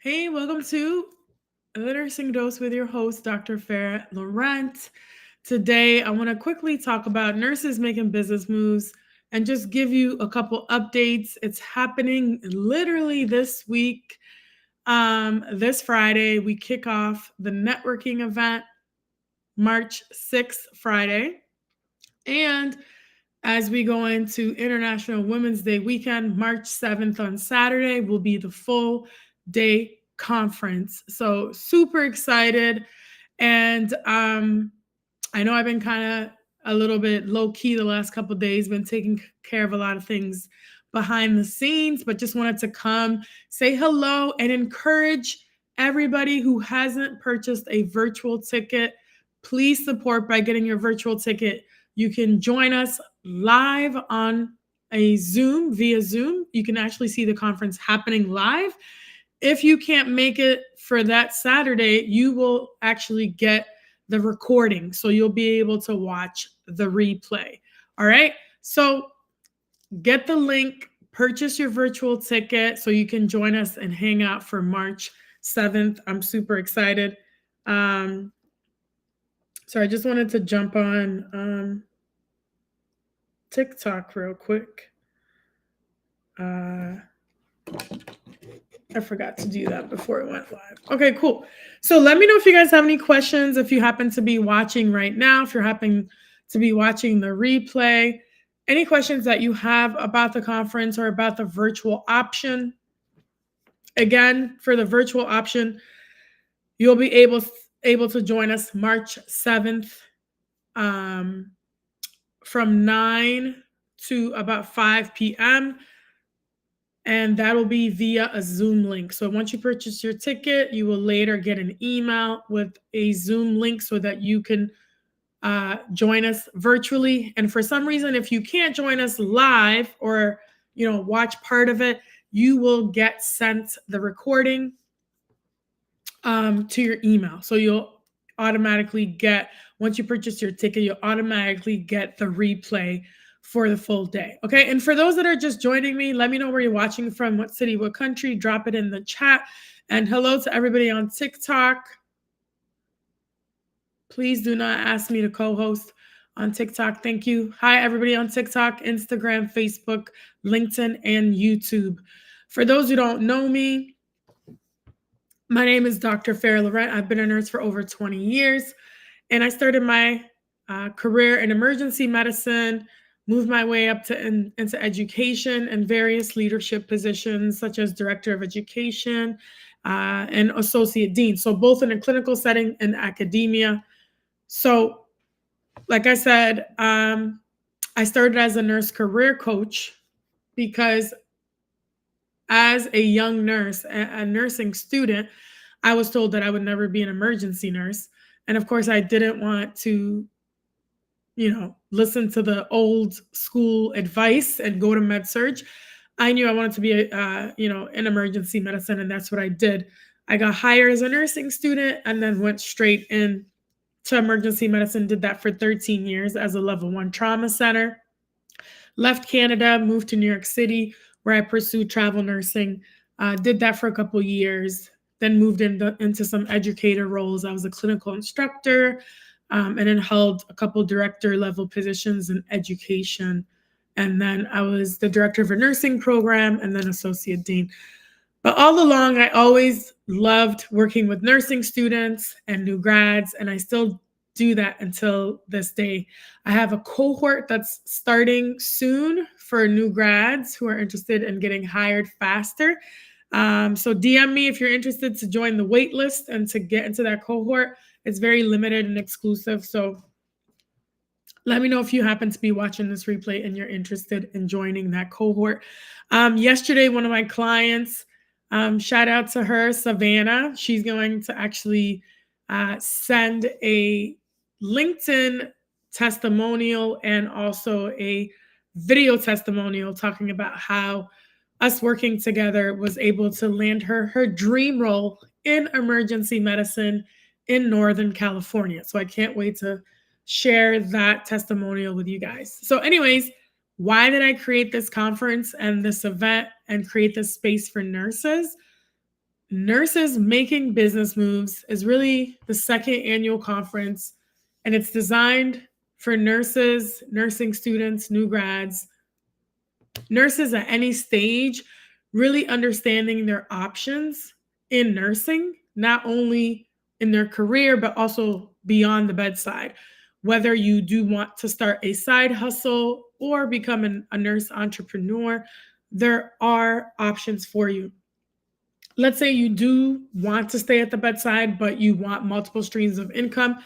Hey, welcome to The Nursing Dose with your host, Dr. Farah Laurent. Today, I want to quickly talk about nurses making business moves and just give you a couple updates. It's happening literally this week. This Friday, we kick off the networking event, March 6th, Friday. And as we go into International Women's Day weekend, March 7th on Saturday will be the full day conference. So super excited. And I know I've been kind of a little bit low key the last couple of days, been taking care of a lot of things behind the scenes, but just wanted to come say hello and encourage everybody who hasn't purchased a virtual ticket. Please support by getting your virtual ticket. You can join us live on a Zoom via Zoom. You can actually see the conference happening live. If you can't make it for that Saturday, you will actually get the recording. So you'll be able to watch the replay. All right. So get the link, purchase your virtual ticket so you can join us and hang out for March 7th. I'm super excited. So I just wanted to jump on TikTok real quick. I forgot to do that before it went live. Okay, cool. So let me know if you guys have any questions, if you happen to be watching right now, if you're happen to be watching the replay, any questions that you have about the conference or about the virtual option. Again, for the virtual option, you'll be able to join us March 7th from 9 to about 5 p.m. And that'll be via a Zoom link. So once you purchase your ticket, you will later get an email with a Zoom link so that you can join us virtually. And for some reason, if you can't join us live or watch part of it, you will get sent the recording to your email. So you'll automatically get, once you purchase your ticket, you'll automatically get the replay for the full day. Okay. And for those that are just joining me, let me know where you're watching from, what city, what country, drop it in the chat. And hello to everybody on TikTok. Please do not ask me to co-host on TikTok. Thank you. Hi, everybody on TikTok, Instagram, Facebook, LinkedIn, and YouTube. For those who don't know me, my name is Dr. Farah Laurent. I've been a nurse for over 20 years, and I started my career in emergency medicine, moved my way up into education and various leadership positions, such as director of education and associate dean. So both in a clinical setting and academia. So, like I said, I started as a nurse career coach because as a young nurse, a nursing student, I was told that I would never be an emergency nurse. And of course, I didn't want to, listen to the old school advice and go to med surg. I knew I wanted to be, in emergency medicine, and that's what I did. I got hired as a nursing student and then went straight in to emergency medicine, did that for 13 years as a level 1 trauma center. Left Canada, moved to New York City, where I pursued travel nursing. Did that for a couple years, then moved into some educator roles. I was a clinical instructor, and then held a couple director level positions in education. And then I was the director of a nursing program and then associate dean. But all along, I always loved working with nursing students and new grads, and I still do that until this day. I have a cohort that's starting soon for new grads who are interested in getting hired faster. So DM me if you're interested to join the wait list and to get into that cohort. It's very limited and exclusive. So let me know if you happen to be watching this replay and you're interested in joining that cohort. Yesterday, one of my clients, shout out to her, Savannah. She's going to actually send a LinkedIn testimonial and also a video testimonial talking about how us working together was able to land her dream role in emergency medicine in Northern California. So I can't wait to share that testimonial with you guys. So anyways, why did I create this conference and this event and create this space for nurses? Nurses Making Business Moves is really the second annual conference, and it's designed for nurses, nursing students, new grads, nurses at any stage, really understanding their options in nursing, not only in their career, but also beyond the bedside. Whether you do want to start a side hustle or become a nurse entrepreneur, there are options for you. Let's say you do want to stay at the bedside, but you want multiple streams of income.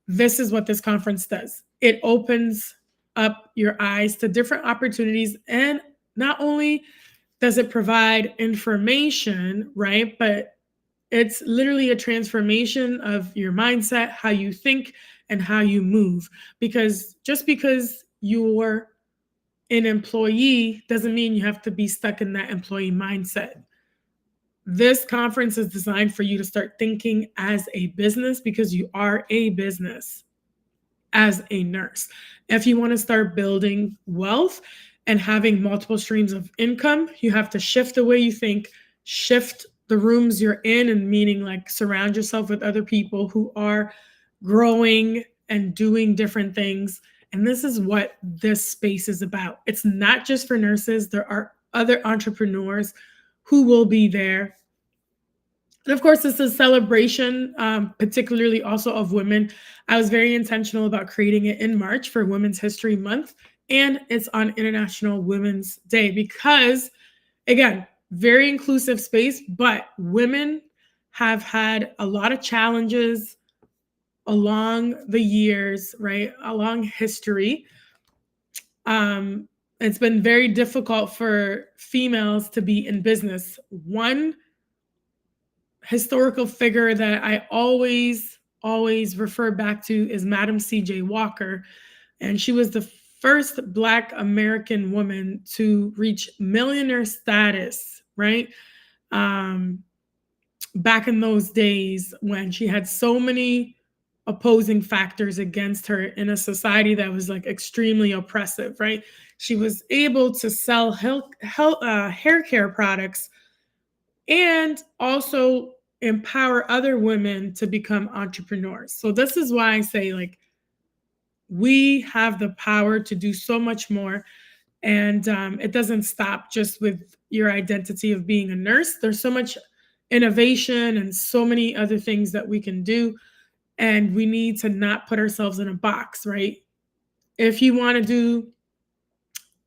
This is what this conference does. It opens up your eyes to different opportunities. And not only does it provide information, right? But it's literally a transformation of your mindset, how you think, and how you move. Because just because you're an employee doesn't mean you have to be stuck in that employee mindset. This conference is designed for you to start thinking as a business, because you are a business as a nurse. If you want to start building wealth and having multiple streams of income, you have to shift the way you think, shift the rooms you're in, and meaning like surround yourself with other people who are growing and doing different things. And this is what this space is about. It's not just for nurses. There are other entrepreneurs who will be there. And of course, it's a celebration, particularly also of women. I was very intentional about creating it in March for Women's History Month, and it's on International Women's Day because, again, very inclusive space, but women have had a lot of challenges along the years, right? Along history. It's been very difficult for females to be in business. One historical figure that I always refer back to is Madam C.J. Walker. And she was the first Black American woman to reach millionaire status, right? Back in those days when she had so many opposing factors against her in a society that was like extremely oppressive, right? She was able to sell hair care products and also empower other women to become entrepreneurs. So this is why I say, like, we have the power to do so much more. And it doesn't stop just with your identity of being a nurse. There's so much innovation and so many other things that we can do. And we need to not put ourselves in a box, right? If you want to do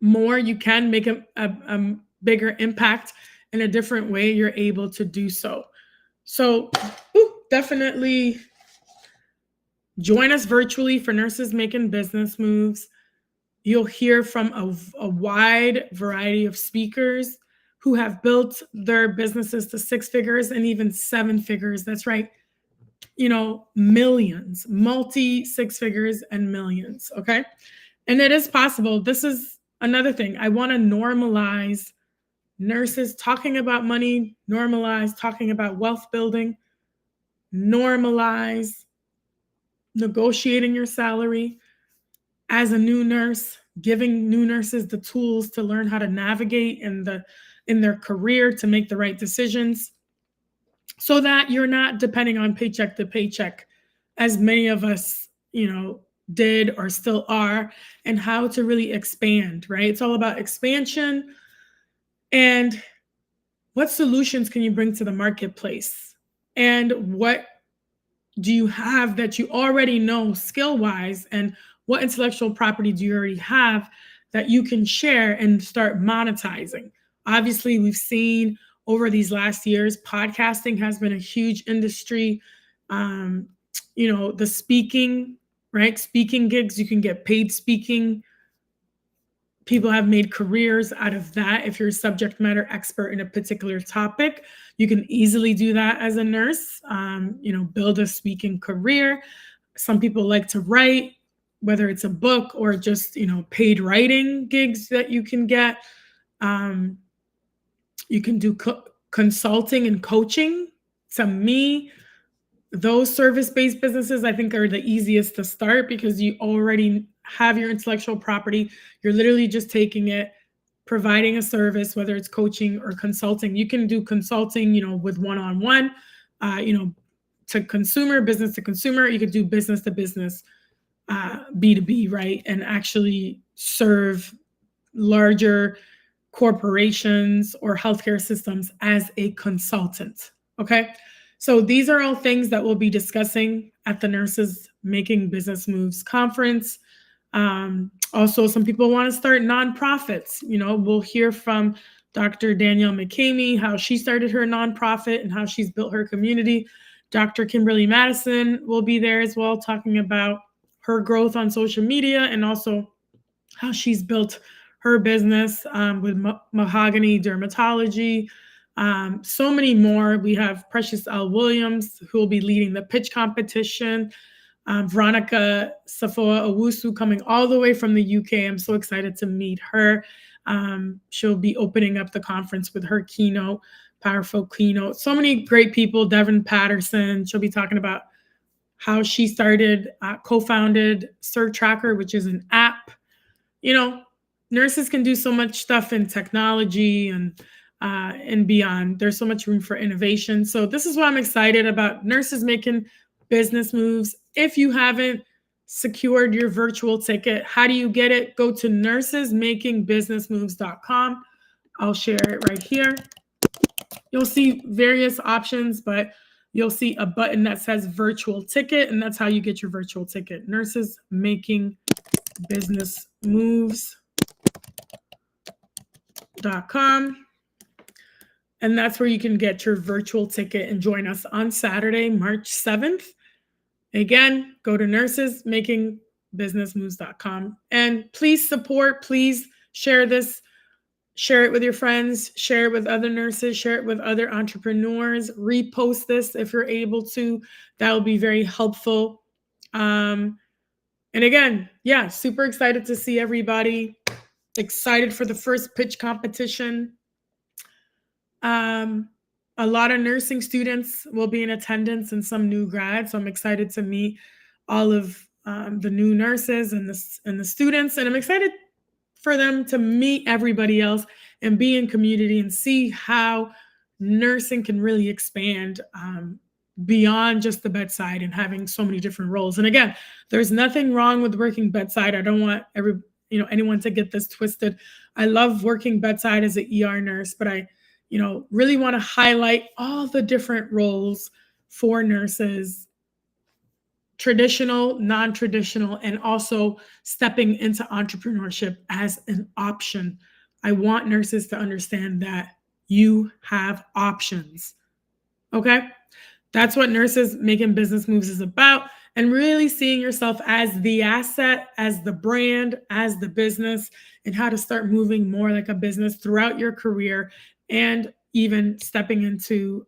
more, you can make a bigger impact in a different way. You're able to do so. So definitely join us virtually for Nurses Making Business Moves. You'll hear from a wide variety of speakers who have built their businesses to 6 figures and even 7 figures. That's right. Millions, multi 6 figures and millions. Okay. And it is possible. This is another thing. I want to normalize nurses talking about money, normalize talking about wealth building, normalize negotiating your salary as a new nurse, giving new nurses the tools to learn how to navigate in their career to make the right decisions, so that you're not depending on paycheck to paycheck, as many of us, did or still are, and how to really expand, right? It's all about expansion and what solutions can you bring to the marketplace, and what do you have that you already know skill-wise, and what intellectual property do you already have that you can share and start monetizing. Obviously, we've seen over these last years, podcasting has been a huge industry. The speaking, right? Speaking gigs, you can get paid speaking. People have made careers out of that. If you're a subject matter expert in a particular topic, you can easily do that as a nurse, build a speaking career. Some people like to write, whether it's a book or just, paid writing gigs that you can get. You can do consulting and coaching. To me, those service-based businesses, I think, are the easiest to start because you already have your intellectual property. You're literally just taking it, providing a service, whether it's coaching or consulting. You can do consulting, with one-on-one, to consumer, business to consumer. You could do business to business, B2B, right? And actually serve larger corporations or healthcare systems as a consultant. Okay. So these are all things that we'll be discussing at the Nurses Making Business Moves conference. Also, some people want to start nonprofits. We'll hear from Dr. Danielle McCamey, how she started her nonprofit and how she's built her community. Dr. Kimberly Madison will be there as well, talking about her growth on social media and also how she's built her business with Mahogany Dermatology. So many more. We have Precious L. Williams, who will be leading the pitch competition. Veronica Safoa Owusu coming all the way from the UK. I'm so excited to meet her. She'll be opening up the conference with her keynote, powerful keynote. So many great people. Devin Patterson, she'll be talking about how she started, co-founded CertTracker, which is an app. Nurses can do so much stuff in technology and beyond. There's so much room for innovation. So this is why I'm excited about Nurses Making Business Moves. If you haven't secured your virtual ticket, how do you get it? Go to nursesmakingbusinessmoves.com. I'll share it right here. You'll see various options, but you'll see a button that says virtual ticket, and that's how you get your virtual ticket. Nurses Making Business Moves.com. And that's where you can get your virtual ticket and join us on Saturday, March 7th. Again, go to nursesmakingbusinessmoves.com. And please support, please share this, share it with your friends, share it with other nurses, share it with other entrepreneurs, repost this if you're able to. That will be very helpful. And again, super excited to see everybody. Excited for the first pitch competition. A lot of nursing students will be in attendance and some new grads. So I'm excited to meet all of the new nurses and the students. And I'm excited for them to meet everybody else and be in community and see how nursing can really expand beyond just the bedside and having so many different roles. And again, there's nothing wrong with working bedside. I don't want anyone to get this twisted. I love working bedside as an ER nurse, but I really want to highlight all the different roles for nurses, traditional, non-traditional, and also stepping into entrepreneurship as an option. I want nurses to understand that you have options. Okay? That's what Nurses Making Business Moves is about, and really seeing yourself as the asset, as the brand, as the business, and how to start moving more like a business throughout your career, and even stepping into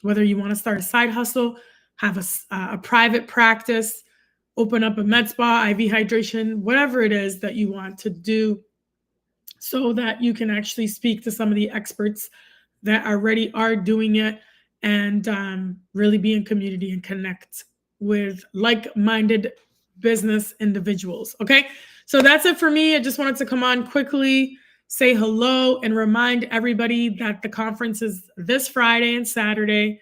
whether you want to start a side hustle, have a private practice, open up a med spa, IV hydration, whatever it is that you want to do, so that you can actually speak to some of the experts that already are doing it and really be in community and connect with like-minded business individuals. Okay, so that's it for me. I just wanted to come on quickly, say hello, and remind everybody that the conference is this Friday and Saturday.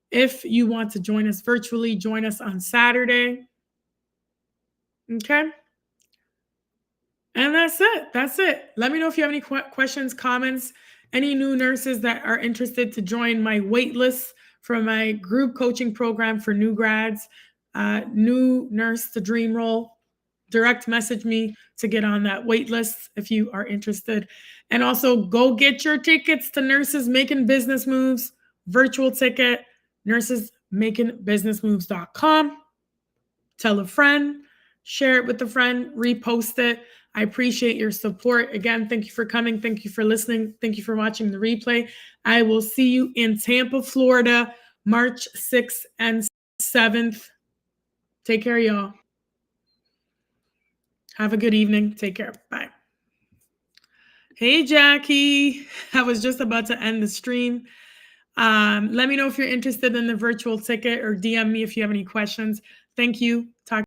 If you want to join us virtually, join us on Saturday. Okay. And that's it. That's it. Let me know if you have any questions, comments, any new nurses that are interested to join my wait list for my group coaching program for new grads, new nurse to dream role. Direct message me to get on that wait list if you are interested. And also go get your tickets to Nurses Making Business Moves, virtual ticket, nursesmakingbusinessmoves.com. Tell a friend, share it with a friend, repost it. I appreciate your support. Again, thank you for coming. Thank you for listening. Thank you for watching the replay. I will see you in Tampa, Florida, March 6th and 7th. Take care, y'all. Have a good evening. Take care. Bye. Hey, Jackie. I was just about to end the stream. Let me know if you're interested in the virtual ticket or DM me if you have any questions. Thank you. Talk